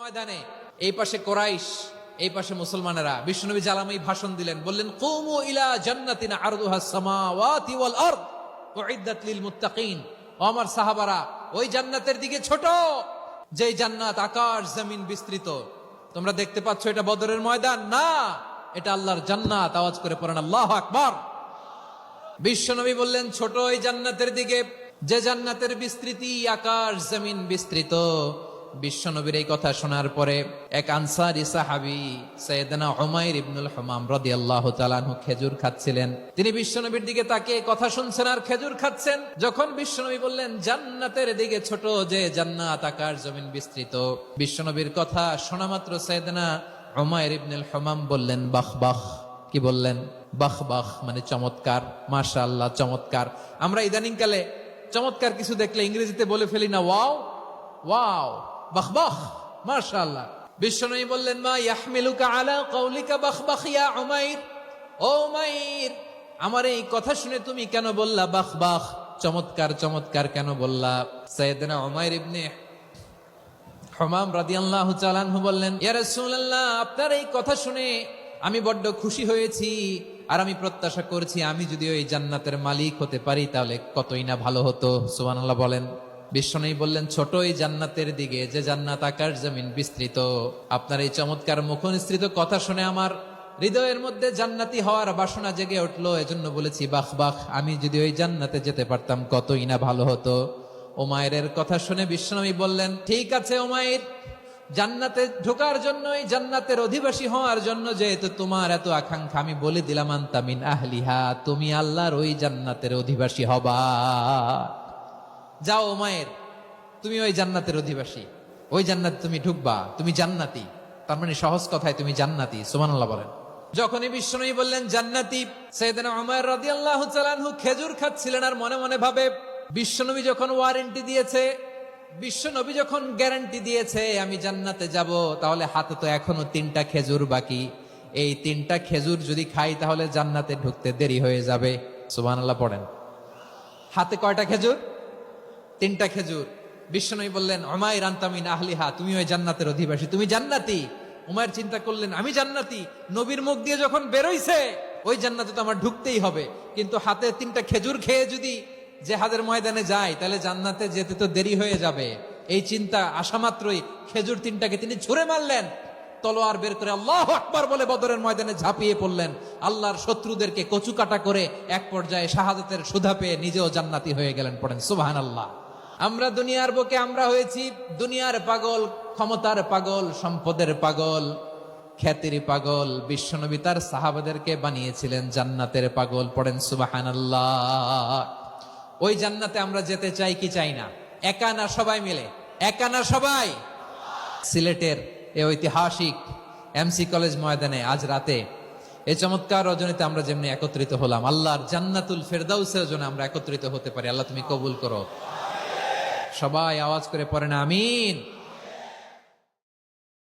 ময়দানে এই পাশে কোরাইশ, এই পাশে মুসলমানেরা। বিশ্বনবী জালামাই ভাষণ দিলেন, বললেন কুমু ইলা জান্নাতিন আরদুহাস সামাওয়াতি ওয়াল আরদ উইদ্দাত লিল মুত্তাকিন। ও আমার সাহাবারা, ওই জান্নাতের দিকে ছোট, যে জান্নাত আকাশ জমিন বিস্তৃত। তোমরা দেখতে পাচ্ছ এটা বদরের ময়দান না, এটা আল্লাহর জান্নাত। আওয়াজ করে পড়েন আল্লাহু আকবার। বিশ্বনবী বললেন ছোট ওই জান্নাতের দিকে, যে জান্নাতের বিস্তৃতি আকাশ জমিন বিস্তৃত। বিশ্বনবীর এই কথা শোনার পরে এক আনসারী সাহাবী সাইয়েদনা উমাইর ইবনুল হুমাম রাদিয়াল্লাহু তাআলা আনহু খেজুর খাচ্ছিলেন। তিনি বিশ্বনবীর দিকে তাকিয়ে কথা শুনছেন আর খেজুর খাচ্ছেন। যখন বিশ্বনবী বললেন জান্নাতের দিকে ছোট, যে জান্নাত আকাশ জমিন বিস্তৃত, বিশ্বনবীর কথা শোনা মাত্র সাইয়েদনা উমাইর ইবনুল হুমাম বললেন বাহ বাহ। কি বললেন? বাহ বাহ, মানে চমৎকার, মাশাআল্লাহ, চমৎকার। আমরা ইদানিং কালে চমৎকার কিছু দেখলে ইংরেজিতে বলে ফেলি না ওয়াও ওয়াও, বাহ বাহ, মাশাআল্লাহ। বিশ্বনবী বললেন মা ইয়াহমিলুকা আলা কওলিকা বাহ বাহ ইয়া উমাইর। ও উমাইর, আমার এই কথা শুনে তুমি কেন বললা বাহ বাহ, চমৎকার চমৎকার কেন বললা? সাইয়েদনা উমাইর ইবনে হুমাম রাদিয়াল্লাহু তাআলা আনহু বললেন ইয়া রাসূলুল্লাহ, আপনার এই কথা শুনে আমি বড্ড খুশি হয়েছি, আর আমি প্রত্যাশা করছি আমি যদি ওই জান্নাতের মালিক হতে পারি তাহলে কতই না ভালো হতো। সুবহানাল্লাহ বলেন। বিশ্বনবী বললেন ছোট ওই জান্নাতের দিকে, যে জান্নাত আকাশ জমিন বিস্তৃত। আপনার এই চমৎকার মুখনিসৃত কথা শুনে আমার হৃদয়ের মধ্যে জান্নাতি হওয়ার বাসনা জেগে উঠলো, এজন্য বলেছি বাহ বাহ, আমি যদি ওই জান্নাতে যেতে পারতাম কতই না ভালো হতো। উমাইরের কথা শুনে বিশ্বনবী বললেন ঠিক আছে উমাইর, জান্নাতে ঢোকার জন্য, জান্নাতের অধিবাসী হওয়ার জন্য যেহেতু তোমার এত আকাঙ্ক্ষা, আমি বলে দিলাম আনতা মিন আহলিহা, তুমি আল্লাহর ওই জান্নাতের অধিবাসী হবা। যাও উমাইর, তুমি ওই জান্নাতের অধিবাসী, ওই জান্নাতে তুমি ঢুকবা, তুমি জান্নাতি। তার মানে সহজ কথায় তুমি জান্নাতি। সুবহানাল্লাহ বলেন। যখনই বিশ্বনবী বললেন জান্নাতি, সাইয়েদনা উমাইর রাদিয়াল্লাহু তাআলা আনহু খেজুর খাচ্ছিলেন আর মনে মনে ভাবে বিশ্বনবী যখন ওয়ারেন্টি দিয়েছে, বিশ্বনবী যখন গ্যারান্টি দিয়েছে আমি জান্নাতে যাব, তাহলে হাতে তো এখনো 3টা খেজুর বাকি। এই 3টা খেজুর যদি খাই তাহলে জান্নাতে ঢুকতে দেরি হয়ে যাবে। সুবহানাল্লাহ পড়েন। হাতে কয়টা খেজুর? 3টা খেজুর। বিশ্বনবী বললেন উমাইর আনতা মিন আহলিহা, তুমি ওই জান্নাতের অধিবাসী, তুমি জান্নাতি। উমাইর চিন্তা করলেন আমি জান্নাতি, নবীর মুখ দিয়ে যখন বেরোইছে ওই জান্নাতে তো আমার ঢুকতেই হবে, কিন্তু হাতে 3টা খেজুর খেয়ে যদি জিহাদের ময়দানে যায় তাহলে জান্নাতে যেতে তো দেরি হয়ে যাবে। এই চিন্তা আসা মাত্রই খেজুর 3টাকে তিনি ছুঁড়ে মারলেন, তলোয়ার বের করে আল্লাহু আকবার বলে বদরের ময়দানে ঝাঁপিয়ে পড়লেন। আল্লাহর শত্রুদেরকে কচু কাটা করে এক পর্যায়ে শাহাদাতের সুধা পেয়ে নিজেও জান্নাতি হয়ে গেলেন। পড়েন সুবহানাল্লাহ। আমরা দুনিয়ার বুকে আমরা হয়েছি দুনিয়ার পাগল, ক্ষমতার পাগল, সম্পদের পাগল, খ্যাতির পাগল। বিশ্বনবী তার সাহাবাদেরকে বানিয়েছিলেন জান্নাতের পাগল। পড়েন সুবহানাল্লাহ। ওই জান্নাতে আমরা যেতে চাই কি চাই না? একা না সবাই মিলে? একা না সবাই? সিলেটের এই ঐতিহাসিক এমসি কলেজ ময়দানে আজ রাতে এই চমৎকার রজনীতে আমরা যেমনি একত্রিত হলাম, আল্লাহর জান্নাতুল ফেরদাউসের জন্য আমরা একত্রিত হতে পারি। আল্লাহ তুমি কবুল করো। সবাই আওয়াজ করে পড়েন আমিন।